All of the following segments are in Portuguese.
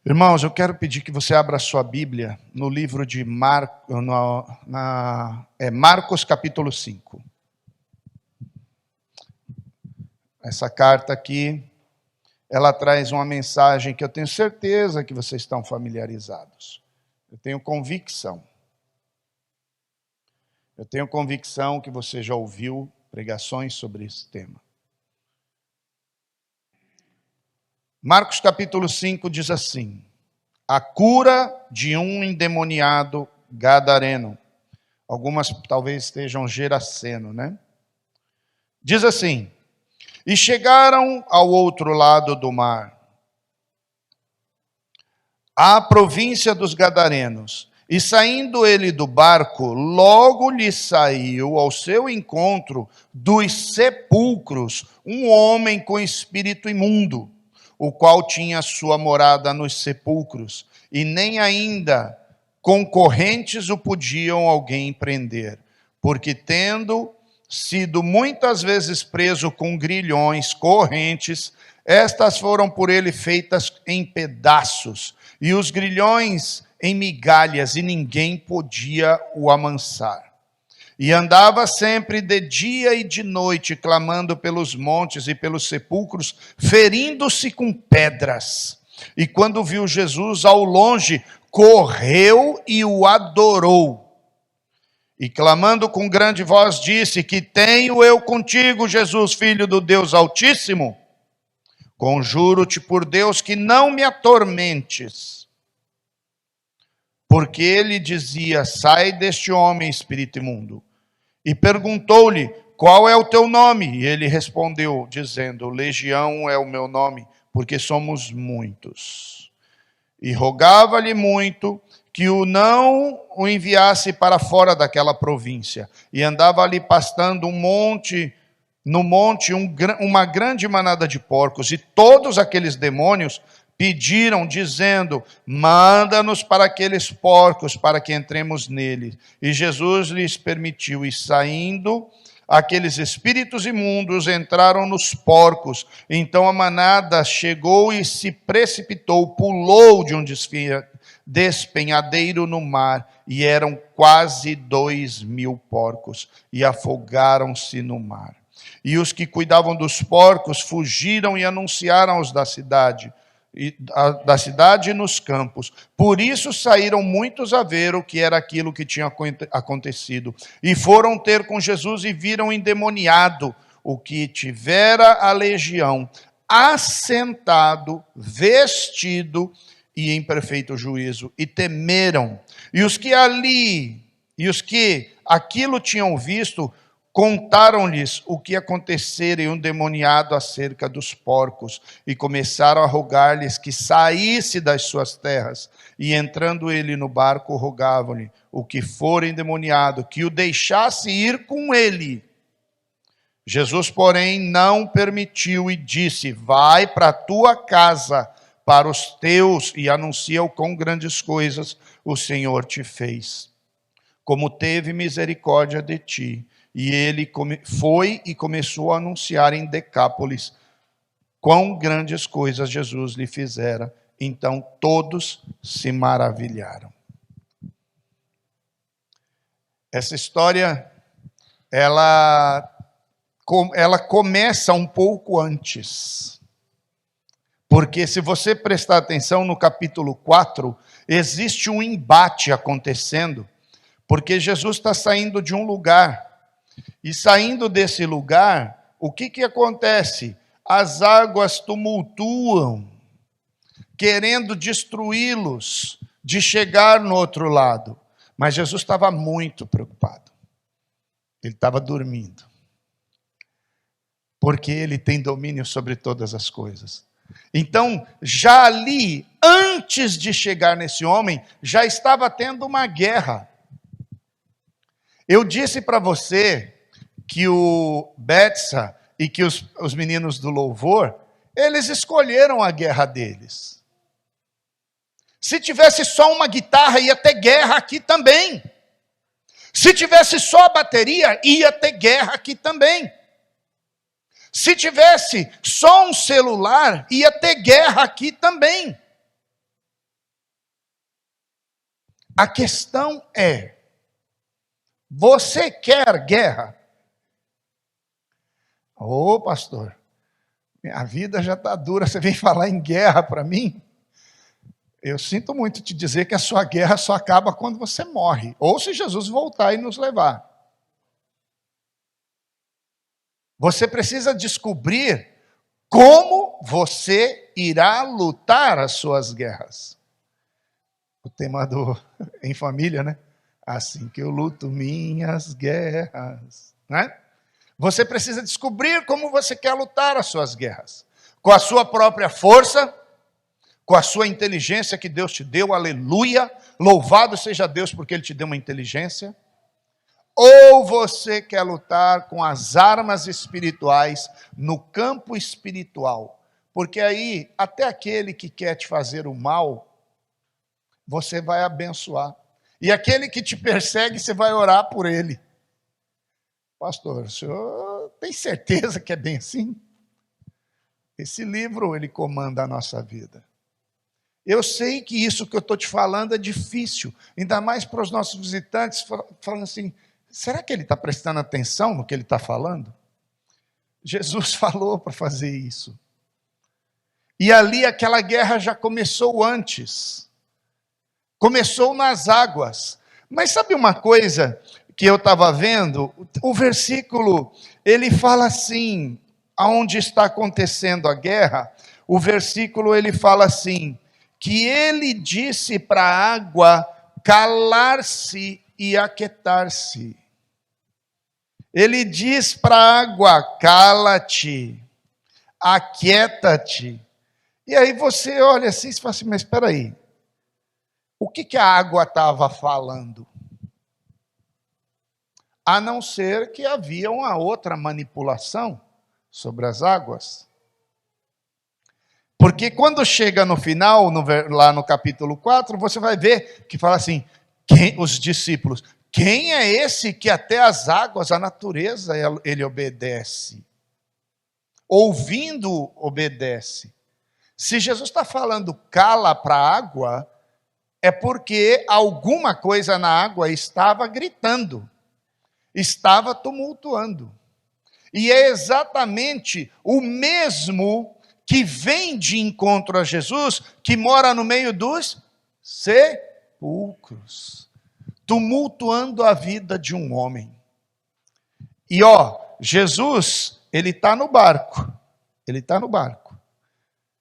Irmãos, eu quero pedir que você abra a sua Bíblia no livro de Marcos capítulo 5. Essa carta aqui, ela traz uma mensagem que eu tenho certeza que vocês estão familiarizados. Eu tenho convicção. Que você já ouviu pregações sobre esse tema. Marcos capítulo 5 diz assim: a cura de um endemoniado gadareno. Algumas talvez estejam geraseno, né? Diz assim: e chegaram ao outro lado do mar, à província dos Gadarenos. E saindo ele do barco, logo lhe saiu ao seu encontro dos sepulcros um homem com espírito imundo, o qual tinha sua morada nos sepulcros, e nem ainda concorrentes o podiam alguém prender, porque tendo sido muitas vezes preso com grilhões, correntes, estas foram por ele feitas em pedaços, e os grilhões em migalhas, e ninguém podia o amansar. E andava sempre de dia e de noite, clamando pelos montes e pelos sepulcros, ferindo-se com pedras. E quando viu Jesus ao longe, correu e o adorou. E clamando com grande voz, disse: que tenho eu contigo, Jesus, filho do Deus Altíssimo? Conjuro-te por Deus que não me atormentes. Porque ele dizia: sai deste homem, espírito imundo. E perguntou-lhe: qual é o teu nome? E ele respondeu, dizendo: Legião é o meu nome, porque somos muitos. E rogava-lhe muito que não o enviasse para fora daquela província. E andava ali pastando no monte uma grande manada de porcos. E todos aqueles demônios pediram, dizendo: manda-nos para aqueles porcos, para que entremos neles. E Jesus lhes permitiu, e saindo, aqueles espíritos imundos entraram nos porcos. Então a manada chegou e se precipitou, pulou de um despenhadeiro no mar, e eram quase 2.000 porcos, e afogaram-se no mar. E os que cuidavam dos porcos fugiram e anunciaram aos da cidade e nos campos. Por isso saíram muitos a ver o que era aquilo que tinha acontecido. E foram ter com Jesus e viram endemoniado, o que tivera a legião, assentado, vestido e em perfeito juízo. E temeram. E os que aquilo tinham visto, contaram-lhes o que acontecera em um endemoniado acerca dos porcos, e começaram a rogar-lhes que saísse das suas terras. E entrando ele no barco, rogavam-lhe o que fora endemoniado, que o deixasse ir com ele. Jesus, porém, não permitiu e disse: vai para a tua casa, para os teus, e anuncia o quão grandes coisas o Senhor te fez, como teve misericórdia de ti. E ele foi e começou a anunciar em Decápolis quão grandes coisas Jesus lhe fizera. Então todos se maravilharam. Essa história, ela começa um pouco antes. Porque se você prestar atenção no capítulo 4, existe um embate acontecendo, porque Jesus está saindo de um lugar. E saindo desse lugar, o que acontece? As águas tumultuam, querendo destruí-los, de chegar no outro lado. Mas Jesus estava muito preocupado. Ele estava dormindo. Porque ele tem domínio sobre todas as coisas. Então, já ali, antes de chegar nesse homem, já estava tendo uma guerra. Eu disse para você que o Betsa e que os meninos do louvor, eles escolheram a guerra deles. Se tivesse só uma guitarra, ia ter guerra aqui também. Se tivesse só a bateria, ia ter guerra aqui também. Se tivesse só um celular, ia ter guerra aqui também. A questão é, você quer guerra? Ô pastor, minha vida já está dura, você vem falar em guerra para mim? Eu sinto muito te dizer que a sua guerra só acaba quando você morre, ou se Jesus voltar e nos levar. Você precisa descobrir como você irá lutar as suas guerras. O tema em família, né? Assim que eu luto minhas guerras, né? Você precisa descobrir como você quer lutar as suas guerras. Com a sua própria força, com a sua inteligência que Deus te deu, aleluia. Louvado seja Deus porque Ele te deu uma inteligência. Ou você quer lutar com as armas espirituais no campo espiritual. Porque aí, até aquele que quer te fazer o mal, você vai abençoar. E aquele que te persegue, você vai orar por ele. Pastor, o senhor tem certeza que é bem assim? Esse livro, ele comanda a nossa vida. Eu sei que isso que eu estou te falando é difícil, ainda mais para os nossos visitantes, falando assim, será que ele está prestando atenção no que ele está falando? Jesus falou para fazer isso. E ali aquela guerra já começou antes. Começou nas águas. Mas sabe uma coisa que eu estava vendo? O versículo, ele fala assim, aonde está acontecendo a guerra, o versículo ele fala assim, que ele disse para a água calar-se e aquietar-se. Ele diz para a água, cala-te, aquieta-te. E aí você olha assim e fala assim, mas espera aí, o que a água estava falando? A não ser que havia uma outra manipulação sobre as águas. Porque quando chega no final, lá no capítulo 4, você vai ver que fala assim, os discípulos, quem é esse que até as águas, a natureza, ele obedece? Ouvindo, obedece. Se Jesus está falando cala para a água, é porque alguma coisa na água estava gritando, estava tumultuando. E é exatamente o mesmo que vem de encontro a Jesus, que mora no meio dos sepulcros, tumultuando a vida de um homem. E Jesus, ele está no barco,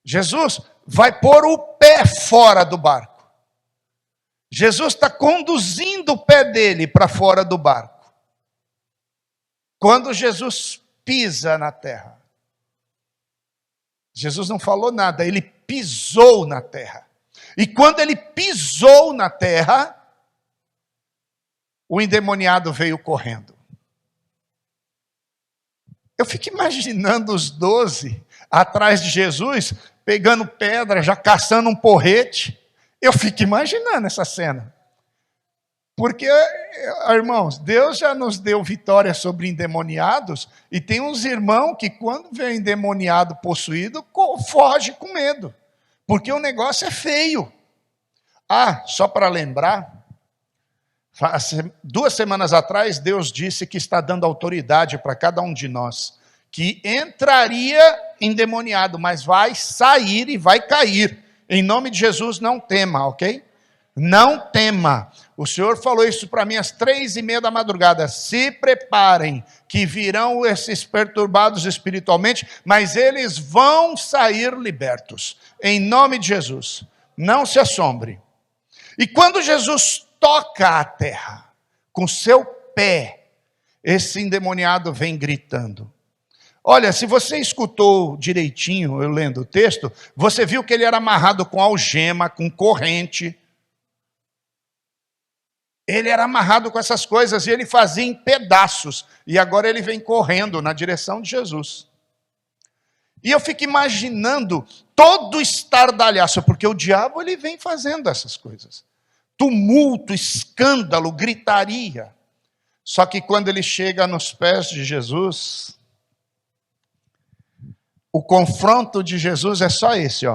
Jesus vai pôr o pé fora do barco. Jesus está conduzindo o pé dele para fora do barco. Quando Jesus pisa na terra, Jesus não falou nada, ele pisou na terra. E quando ele pisou na terra, o endemoniado veio correndo. Eu fico imaginando os 12 atrás de Jesus, pegando pedra, já caçando um porrete. Eu fico imaginando essa cena. Porque, irmãos, Deus já nos deu vitória sobre endemoniados, e tem uns irmãos que quando vê um endemoniado possuído, foge com medo. Porque o negócio é feio. Só para lembrar, 2 semanas atrás, Deus disse que está dando autoridade para cada um de nós, que entraria endemoniado, mas vai sair e vai cair. Em nome de Jesus, não tema, ok? Não tema. O Senhor falou isso para mim às 3:30 da madrugada. Se preparem, que virão esses perturbados espiritualmente, mas eles vão sair libertos. Em nome de Jesus. Não se assombre. E quando Jesus toca a terra com seu pé, esse endemoniado vem gritando. Olha, se você escutou direitinho, eu lendo o texto, você viu que ele era amarrado com algema, com corrente. Ele era amarrado com essas coisas e ele fazia em pedaços. E agora ele vem correndo na direção de Jesus. E eu fico imaginando todo o estardalhaço, porque o diabo ele vem fazendo essas coisas. Tumulto, escândalo, gritaria. Só que quando ele chega nos pés de Jesus, o confronto de Jesus é só esse,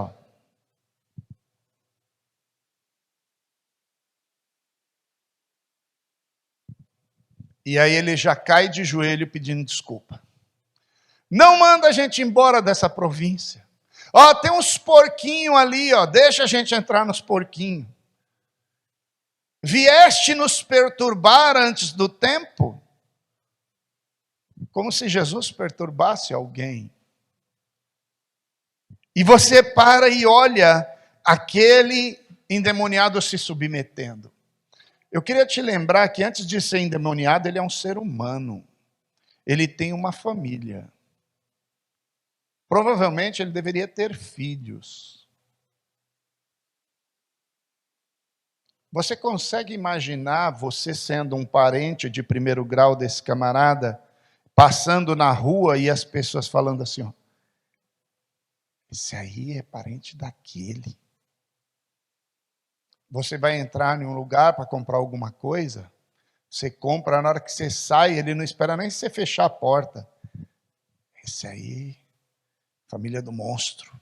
E aí ele já cai de joelho pedindo desculpa. Não manda a gente embora dessa província. Ó, tem uns porquinhos ali, ó, deixa a gente entrar nos porquinhos. Vieste nos perturbar antes do tempo? Como se Jesus perturbasse alguém. E você para e olha aquele endemoniado se submetendo. Eu queria te lembrar que antes de ser endemoniado, ele é um ser humano. Ele tem uma família. Provavelmente ele deveria ter filhos. Você consegue imaginar você sendo um parente de primeiro grau desse camarada, passando na rua e as pessoas falando assim, ó, esse aí é parente daquele. Você vai entrar em um lugar para comprar alguma coisa, você compra, na hora que você sai, ele não espera nem você fechar a porta. Esse aí, família do monstro.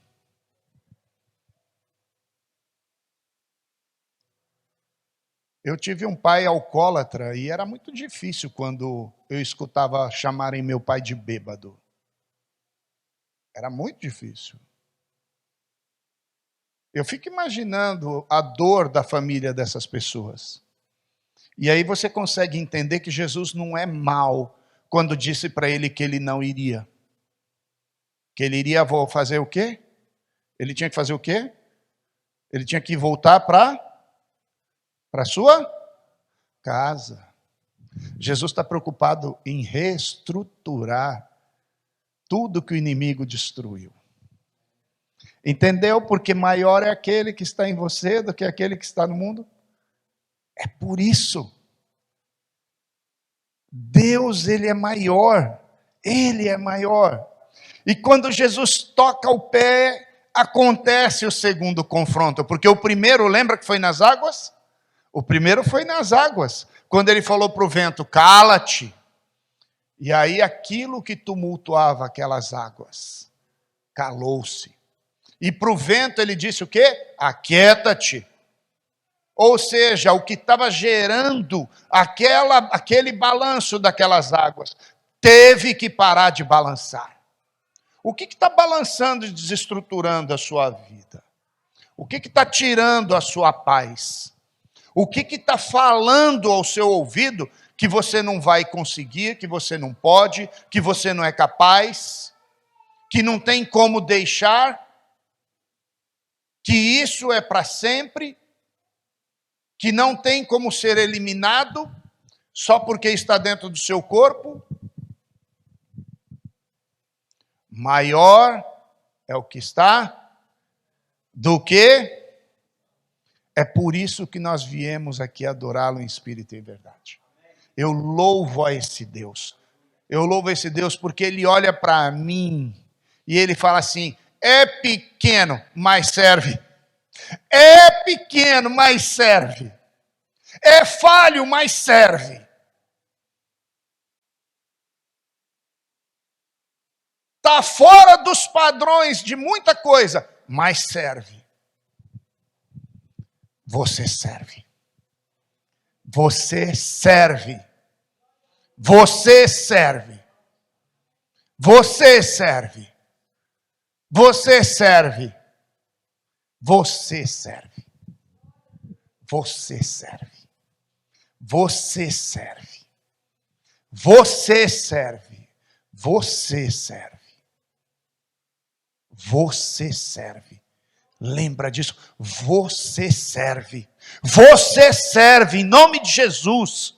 Eu tive um pai alcoólatra e era muito difícil quando eu escutava chamarem meu pai de bêbado. Era muito difícil. Eu fico imaginando a dor da família dessas pessoas. E aí você consegue entender que Jesus não é mau quando disse para ele que ele não iria. Que ele iria fazer o quê? Ele tinha que fazer o quê? Ele tinha que voltar para a sua casa. Jesus está preocupado em reestruturar tudo que o inimigo destruiu. Entendeu? Porque maior é aquele que está em você do que aquele que está no mundo. É por isso. Deus, ele é maior. Ele é maior. E quando Jesus toca o pé, acontece o segundo confronto. Porque o primeiro, lembra que foi nas águas? O primeiro foi nas águas. Quando ele falou para o vento, cala-te. E aí aquilo que tumultuava aquelas águas, calou-se. E para o vento ele disse o quê? Aquieta-te. Ou seja, o que estava gerando aquele balanço daquelas águas, teve que parar de balançar. O que está balançando e desestruturando a sua vida? O que está tirando a sua paz? O que está falando ao seu ouvido que você não vai conseguir, que você não pode, que você não é capaz, que não tem como deixar, que isso é para sempre, que não tem como ser eliminado só porque está dentro do seu corpo? Maior é o que está do que. É por isso que nós viemos aqui adorá-lo em espírito e em verdade. Eu louvo a esse Deus. Eu louvo a esse Deus porque ele olha para mim e ele fala assim, é pequeno, mas serve. É pequeno, mas serve. É falho, mas serve. Está fora dos padrões de muita coisa, mas serve. Você serve. Você serve. Você serve. Você serve. Você serve. Você serve. Você serve. Você serve. Você serve. Você serve. Você serve. Lembra disso? Você serve. Você serve. Em nome de Jesus.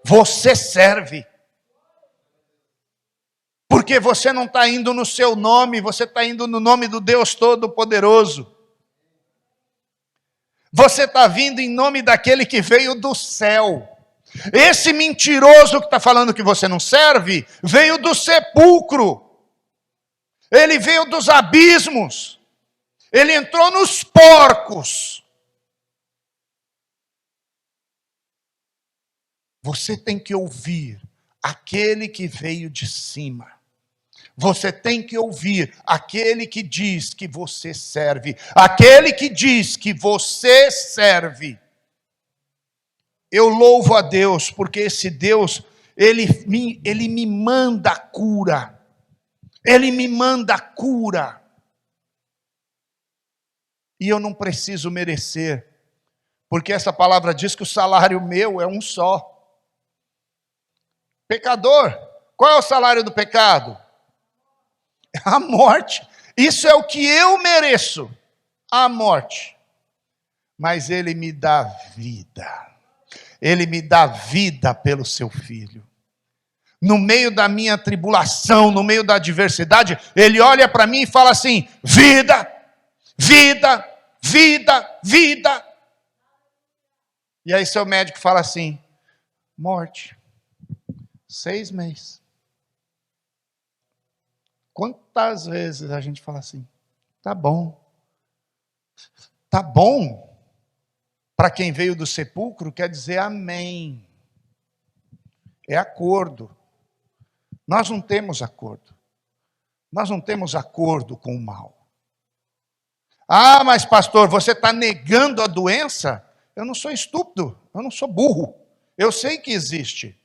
Você serve. Porque você não está indo no seu nome, você está indo no nome do Deus Todo-Poderoso. Você está vindo em nome daquele que veio do céu. Esse mentiroso que está falando que você não serve, veio do sepulcro. Ele veio dos abismos. Ele entrou nos porcos. Você tem que ouvir aquele que veio de cima. Você tem que ouvir aquele que diz que você serve. Aquele que diz que você serve. Eu louvo a Deus, porque esse Deus, Ele me manda cura. Ele me manda cura. E eu não preciso merecer, porque essa palavra diz que o salário meu é um só. Pecador, qual é o salário do pecado? A morte. Isso é o que eu mereço, a morte. Mas Ele me dá vida. Ele me dá vida pelo seu Filho. No meio da minha tribulação, no meio da adversidade, Ele olha para mim e fala assim: vida, vida, vida, vida. E aí seu médico fala assim: morte, 6 meses. Quantas vezes a gente fala assim: tá bom. Tá bom, para quem veio do sepulcro, quer dizer amém. É acordo. Nós não temos acordo. Nós não temos acordo com o mal. Ah, mas pastor, você está negando a doença? Eu não sou estúpido, eu não sou burro. Eu sei que existe.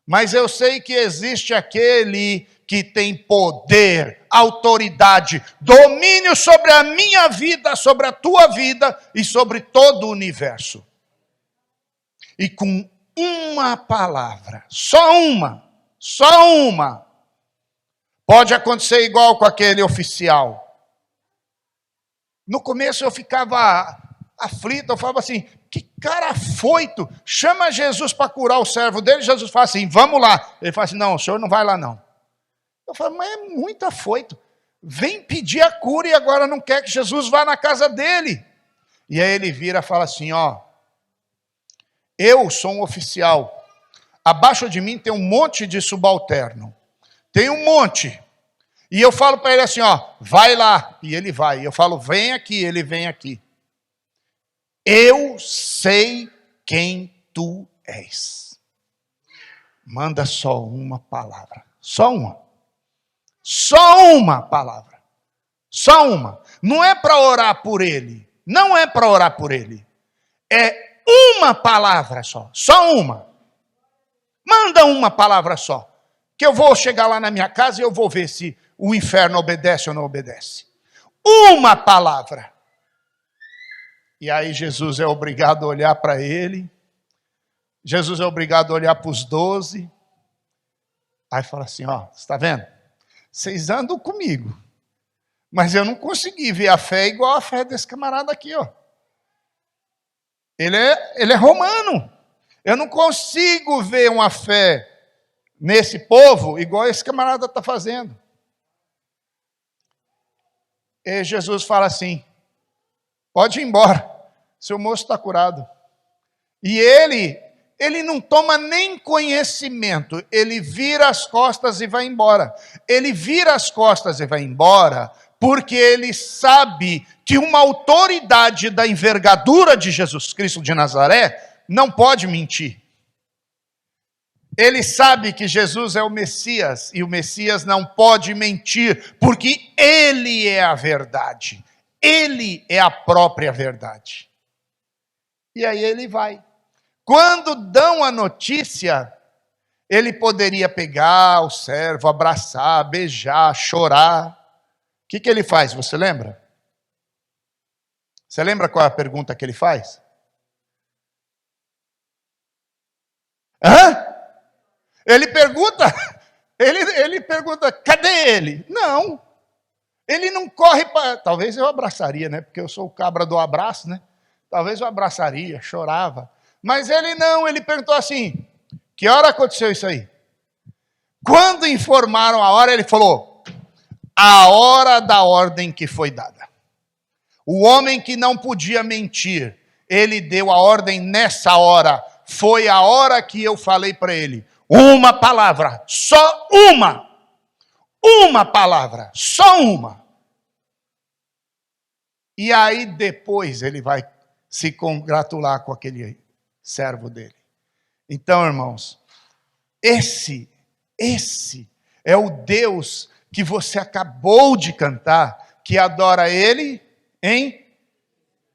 Mas eu sei que existe aquele que tem poder, autoridade, domínio sobre a minha vida, sobre a tua vida e sobre todo o universo. E com uma palavra, só uma, pode acontecer igual com aquele oficial. No começo eu ficava aflito, eu falava assim: que cara afoito, chama Jesus para curar o servo dele. Jesus fala assim: vamos lá. Ele fala assim: não, o senhor não vai lá não. Eu falo: mas é muito afoito, vem pedir a cura e agora não quer que Jesus vá na casa dele. E aí ele vira e fala assim: ó, eu sou um oficial, abaixo de mim tem um monte de subalterno, tem um monte. E eu falo para ele assim: ó, vai lá, e ele vai. E eu falo: vem aqui, ele vem aqui. Eu sei quem tu és. Manda só uma palavra. Só uma. Só uma palavra. Só uma. Não é para orar por ele. Não é para orar por ele. É uma palavra só. Só uma. Manda uma palavra só. Que eu vou chegar lá na minha casa e eu vou ver se o inferno obedece ou não obedece. Uma palavra. E aí Jesus é obrigado a olhar para ele. Jesus é obrigado a olhar para os 12. Aí fala assim: ó, você está vendo? Vocês andam comigo. Mas eu não consegui ver a fé igual a fé desse camarada aqui, ó. Ele é romano. Eu não consigo ver uma fé nesse povo igual esse camarada está fazendo. E Jesus fala assim: pode ir embora, seu moço está curado. E ele não toma nem conhecimento, ele vira as costas e vai embora. Ele vira as costas e vai embora porque ele sabe que uma autoridade da envergadura de Jesus Cristo de Nazaré não pode mentir. Ele sabe que Jesus é o Messias, e o Messias não pode mentir, porque ele é a verdade. Ele é a própria verdade. E aí ele vai. Quando dão a notícia, ele poderia pegar o servo, abraçar, beijar, chorar. O que ele faz, você lembra? Você lembra qual é a pergunta que ele faz? Hã? Ele pergunta, cadê ele? Não. Ele não corre para... Talvez eu abraçaria, né? Porque eu sou o cabra do abraço, né? Talvez eu abraçaria, chorava. Mas ele não, ele perguntou assim: que hora aconteceu isso aí? Quando informaram a hora, ele falou: a hora da ordem que foi dada. O homem que não podia mentir, ele deu a ordem nessa hora. Foi a hora que eu falei para ele: uma palavra, só uma. Uma palavra, só uma. E aí depois ele vai se congratular com aquele servo dele. Então, irmãos, esse é o Deus que você acabou de cantar, que adora ele, hein?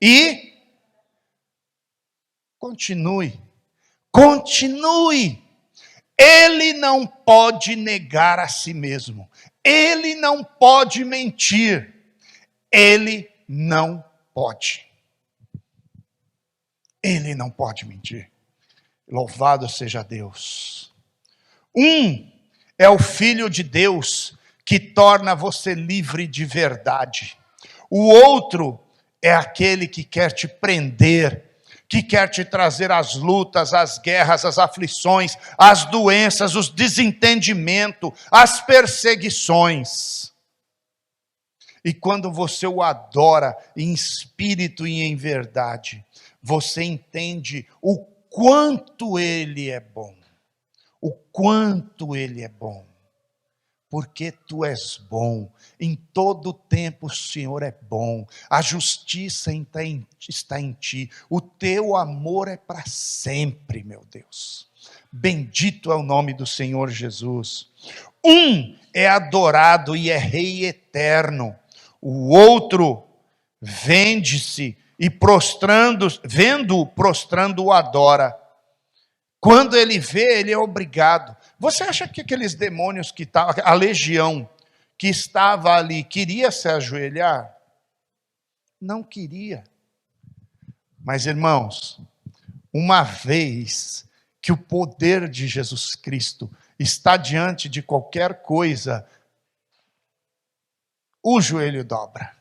E continue. Ele não pode negar a si mesmo. Ele não pode mentir. Ele não pode. Ele não pode mentir. Louvado seja Deus. É o Filho de Deus que torna você livre de verdade. O outro é aquele que quer te prender, que quer te trazer as lutas, as guerras, as aflições, as doenças, os desentendimentos, as perseguições. E quando você o adora em espírito e em verdade, você entende o quanto ele é bom. O quanto ele é bom. Porque tu és bom, em todo tempo o Senhor é bom, a justiça está em ti, o teu amor é para sempre, meu Deus. Bendito é o nome do Senhor Jesus. É adorado e é rei eterno, o outro vende-se e vendo-o prostrando o adora. Quando ele vê, ele é obrigado. Você acha que aqueles demônios que estavam, a legião que estava ali, queria se ajoelhar? Não queria. Mas, irmãos, uma vez que o poder de Jesus Cristo está diante de qualquer coisa, o joelho dobra,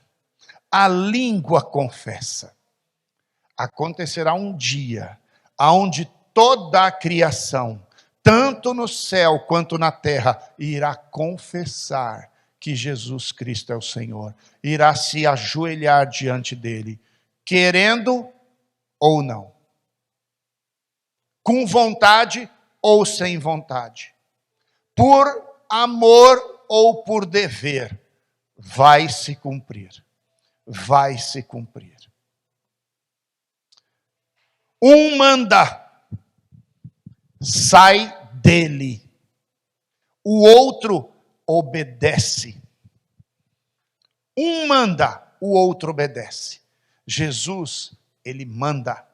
a língua confessa. Acontecerá um dia onde toda a criação, tanto no céu quanto na terra, irá confessar que Jesus Cristo é o Senhor. Irá se ajoelhar diante dele, querendo ou não. Com vontade ou sem vontade. Por amor ou por dever. Vai se cumprir. Vai se cumprir. Manda. Sai dele. O outro obedece. Manda, o outro obedece. Jesus, ele manda,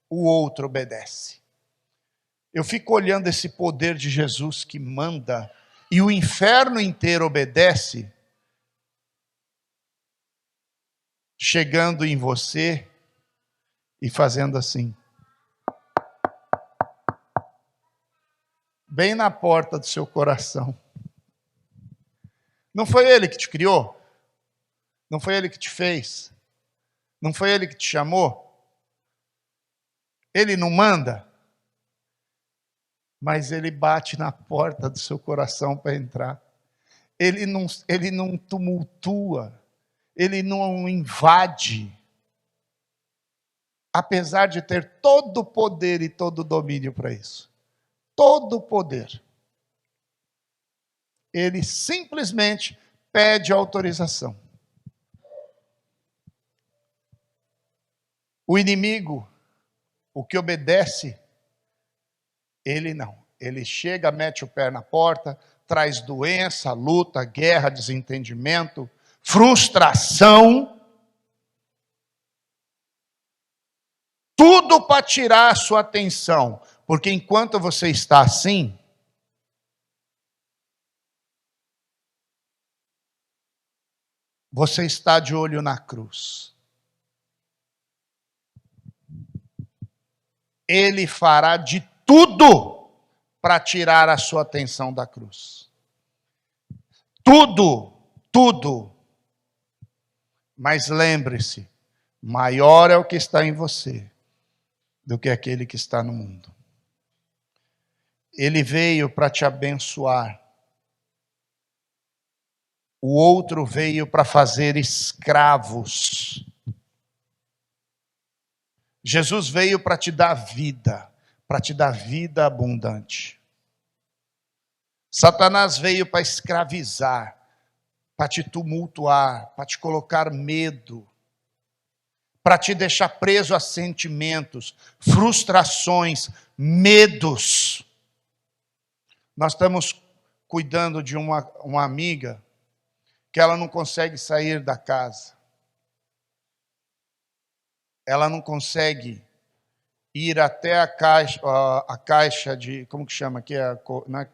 o outro obedece. Eu fico olhando esse poder de Jesus que manda e o inferno inteiro obedece, chegando em você e fazendo assim. Bem na porta do seu coração. Não foi ele que te criou? Não foi ele que te fez? Não foi ele que te chamou? Ele não manda? Mas ele bate na porta do seu coração para entrar. Ele não tumultua. Ele não invade. Apesar de ter todo o poder e todo o domínio para isso. Todo o poder. Ele simplesmente pede autorização. O inimigo, o que obedece, ele não. Ele chega, mete o pé na porta, traz doença, luta, guerra, desentendimento, frustração. Tudo para tirar a sua atenção. Porque enquanto você está assim, você está de olho na cruz. Ele fará de tudo para tirar a sua atenção da cruz. Tudo, tudo. Mas lembre-se, maior é o que está em você do que aquele que está no mundo. Ele veio para te abençoar. O outro veio para fazer escravos. Jesus veio para te dar vida abundante. Satanás veio para escravizar, para te tumultuar, para te colocar medo, para te deixar preso a sentimentos, frustrações, medos. Nós estamos cuidando de uma amiga que ela não consegue sair da casa. Ela não consegue ir até a caixa de, como que chama aqui, né?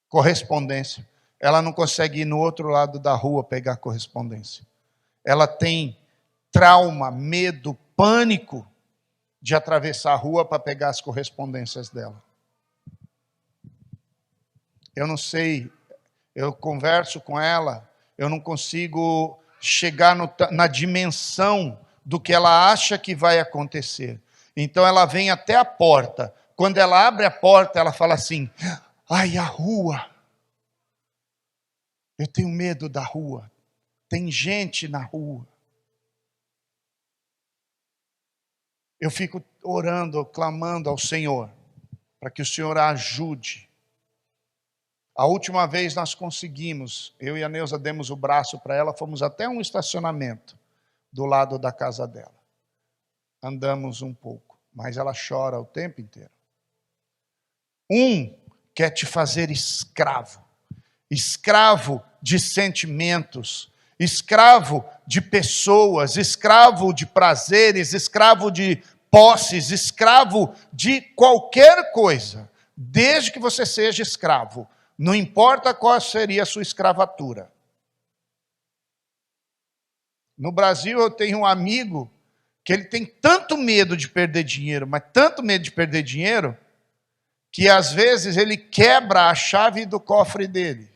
Correspondência. Ela não consegue ir no outro lado da rua pegar correspondência. Ela tem trauma, medo, pânico de atravessar a rua para pegar as correspondências dela. Eu não sei, eu converso com ela, eu não consigo chegar na dimensão do que ela acha que vai acontecer. Então ela vem até a porta. Quando ela abre a porta, ela fala assim: ai, a rua. Eu tenho medo da rua. Tem gente na rua. Eu fico orando, clamando ao Senhor, para que o Senhor a ajude. A última vez nós conseguimos, eu e a Neuza demos o braço para ela, fomos até um estacionamento do lado da casa dela. Andamos um pouco, mas ela chora o tempo inteiro. Quer te fazer escravo. Escravo de sentimentos, escravo de pessoas, escravo de prazeres, escravo de posses, escravo de qualquer coisa, desde que você seja escravo. Não importa qual seria a sua escravatura. No Brasil eu tenho um amigo que ele tem tanto medo de perder dinheiro, mas tanto medo de perder dinheiro, que às vezes ele quebra a chave do cofre dele.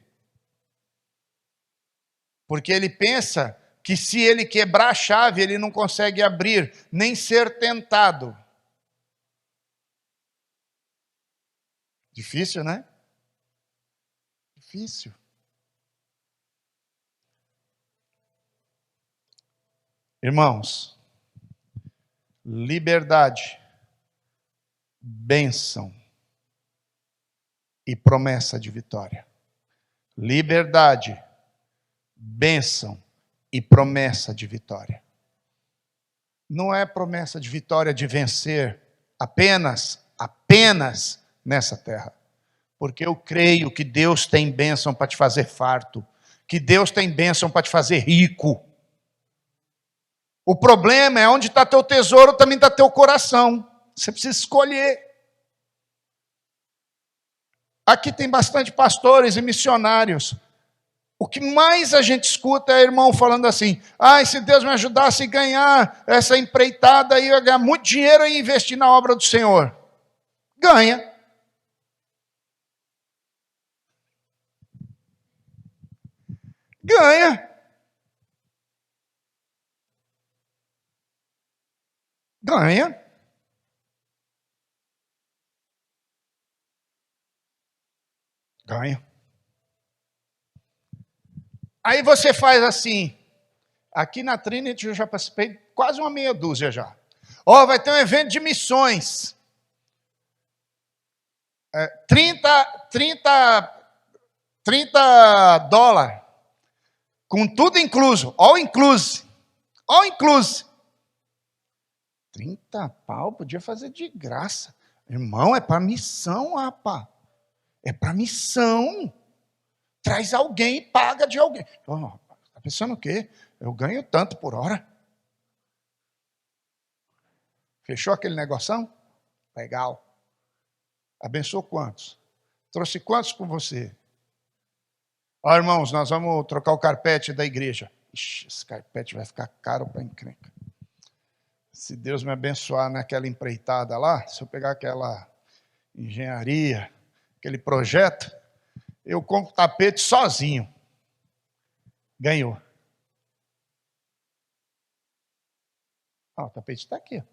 Porque ele pensa que se ele quebrar a chave, ele não consegue abrir, nem ser tentado. Difícil, né? Difícil. Irmãos, liberdade, bênção e promessa de vitória. Liberdade, bênção e promessa de vitória. Não é promessa de vitória de vencer apenas nessa terra. Porque eu creio que Deus tem bênção para te fazer farto, que Deus tem bênção para te fazer rico. O problema é onde está teu tesouro, também está teu coração. Você precisa escolher. Aqui tem bastante pastores e missionários. O que mais a gente escuta é irmão falando assim: se Deus me ajudasse a ganhar essa empreitada aí, eu ia ganhar muito dinheiro e investir na obra do Senhor. Ganha. Ganha. Ganha. Ganha. Aí você faz assim. Aqui na Trinity eu já participei quase uma meia dúzia já. Vai ter um evento de missões. 30 dólares. Com tudo incluso. All inclusive. 30 pau, podia fazer de graça. Irmão, é para missão, rapaz. É para missão. Traz alguém e paga de alguém. Está pensando o quê? Eu ganho tanto por hora. Fechou aquele negoção? Legal. Abençoou quantos? Trouxe quantos com você? Irmãos, nós vamos trocar o carpete da igreja. Ixi, esse carpete vai ficar caro para encrenca. Se Deus me abençoar naquela empreitada lá, se eu pegar aquela engenharia, aquele projeto, eu compro tapete sozinho. Ganhou. O tapete está aqui.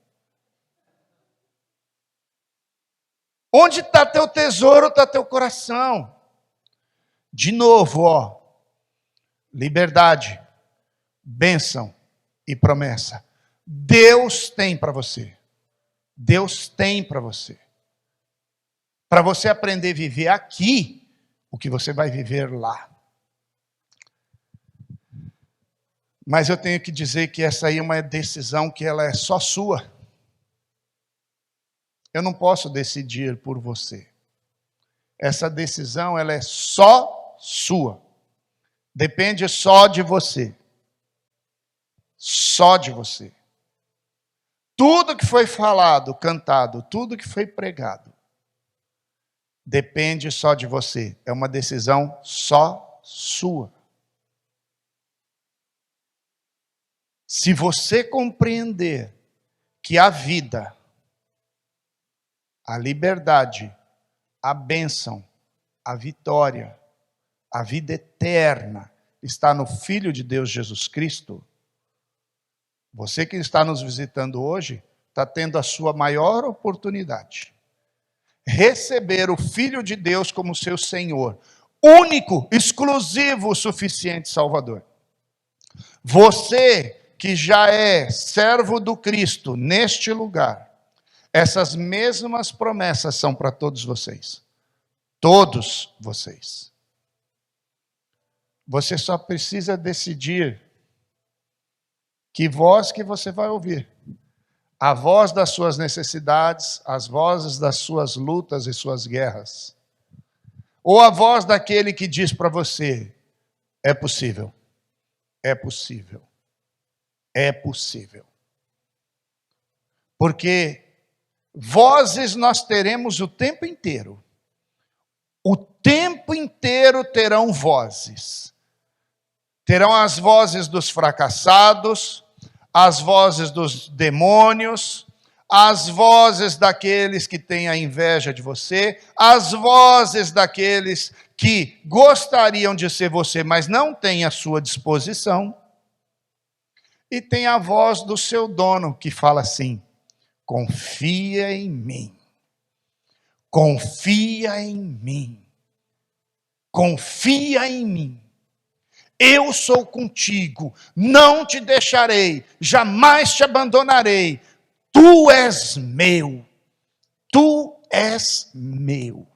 Onde está teu tesouro, está teu coração. De novo, liberdade, bênção e promessa. Deus tem para você. Deus tem para você. Para você aprender a viver aqui, o que você vai viver lá. Mas eu tenho que dizer que essa aí é uma decisão que ela é só sua. Eu não posso decidir por você. Essa decisão, ela é só sua. Depende só de você. Só de você. tudo que foi falado, cantado, tudo que foi pregado, depende só de você. É uma decisão só sua. Se você compreender que a vida, a liberdade, a bênção, a vitória, a vida eterna está no Filho de Deus Jesus Cristo, você que está nos visitando hoje, está tendo a sua maior oportunidade. Receber o Filho de Deus como seu Senhor, único, exclusivo, suficiente Salvador. Você que já é servo do Cristo neste lugar, essas mesmas promessas são para todos vocês. Todos vocês. Você só precisa decidir que voz que você vai ouvir. A voz das suas necessidades, as vozes das suas lutas e suas guerras. Ou a voz daquele que diz para você, é possível, é possível, é possível. Porque vozes nós teremos o tempo inteiro. O tempo inteiro terão vozes. Terão as vozes dos fracassados, as vozes dos demônios, as vozes daqueles que têm a inveja de você, as vozes daqueles que gostariam de ser você, mas não têm a sua disposição. E tem a voz do seu dono que fala assim, confia em mim, confia em mim, confia em mim. Eu sou contigo, não te deixarei, jamais te abandonarei. Tu és meu, tu és meu.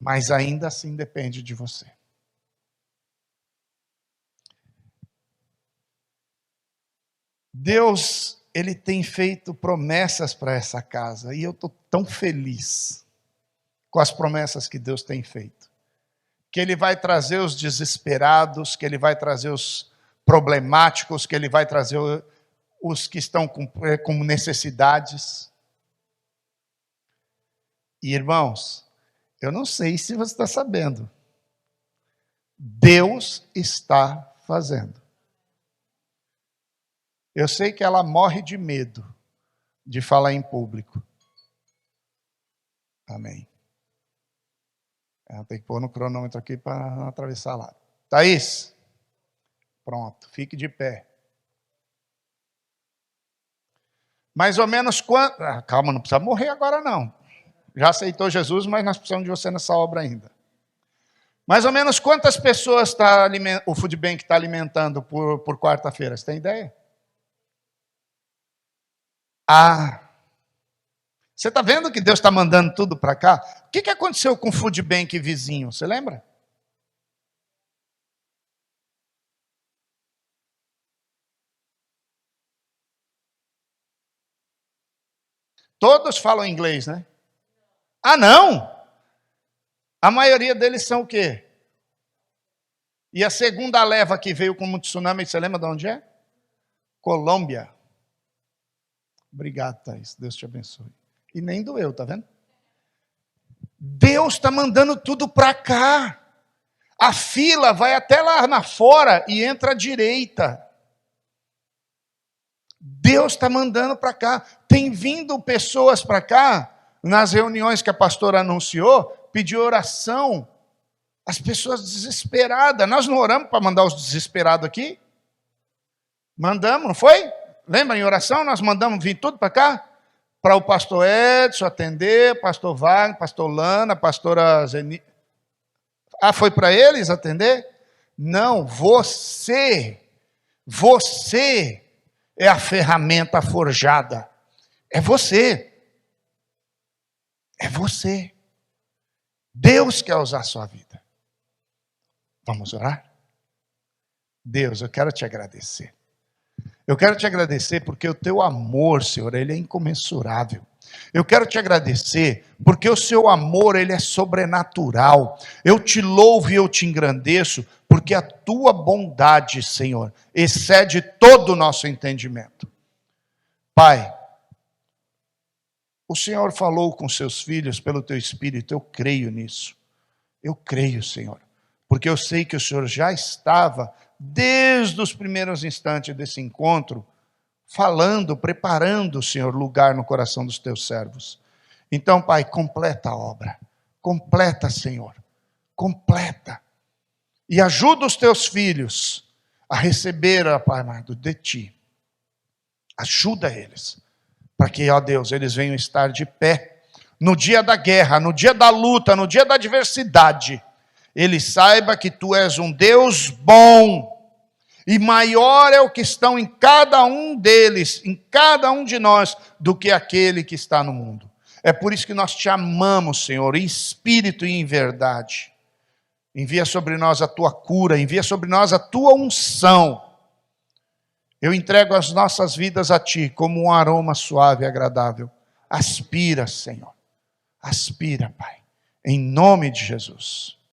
Mas ainda assim depende de você. Deus, Ele tem feito promessas para essa casa, e eu estou tão feliz com as promessas que Deus tem feito. Que Ele vai trazer os desesperados, que Ele vai trazer os problemáticos, que Ele vai trazer os que estão com necessidades. E irmãos, eu não sei se você está sabendo, Deus está fazendo. Eu sei que ela morre de medo de falar em público. Amém. Tem que pôr no cronômetro aqui para não atravessar lá. Thaís, pronto, fique de pé. Mais ou menos quanto... calma, não precisa morrer agora não. Já aceitou Jesus, mas nós precisamos de você nessa obra ainda. Mais ou menos quantas pessoas o Food Bank está alimentando por quarta-feira? Você tem ideia? Você está vendo que Deus está mandando tudo para cá? O que aconteceu com o Food Bank vizinho? Você lembra? Todos falam inglês, né? Ah, não! A maioria deles são o quê? E a segunda leva que veio com o tsunami, você lembra de onde é? Colômbia. Obrigado, Thaís. Deus te abençoe. E nem doeu, tá vendo? Deus está mandando tudo para cá. A fila vai até lá na fora e entra à direita. Deus está mandando para cá. Tem vindo pessoas para cá, nas reuniões que a pastora anunciou, pedir oração. As pessoas desesperadas. Nós não oramos para mandar os desesperados aqui? Mandamos, não foi? Lembra em oração? Nós mandamos vir tudo para cá? Para o pastor Edson atender, pastor Wagner, pastor Lana, pastora Zeni. Foi para eles atender? Não, você é a ferramenta forjada. É você. É você. Deus quer usar a sua vida. Vamos orar? Deus, eu quero te agradecer. Eu quero te agradecer porque o teu amor, Senhor, ele é incomensurável. Eu quero te agradecer porque o seu amor, ele é sobrenatural. Eu te louvo e eu te engrandeço porque a tua bondade, Senhor, excede todo o nosso entendimento. Pai, o Senhor falou com seus filhos pelo teu Espírito, eu creio nisso. Eu creio, Senhor, porque eu sei que o Senhor já estava, desde os primeiros instantes desse encontro, falando, preparando, Senhor, lugar no coração dos teus servos. Então, Pai, completa a obra. Completa, Senhor. Completa. E ajuda os teus filhos a receber, Pai amado, de Ti. Ajuda eles, para que, ó Deus, eles venham estar de pé no dia da guerra, no dia da luta, no dia da adversidade. Ele saiba que Tu és um Deus bom, e maior é o que estão em cada um deles, em cada um de nós, do que aquele que está no mundo. É por isso que nós Te amamos, Senhor, em espírito e em verdade. Envia sobre nós a Tua cura, envia sobre nós a Tua unção. Eu entrego as nossas vidas a Ti como um aroma suave e agradável. Aspira, Senhor. Aspira, Pai. Em nome de Jesus.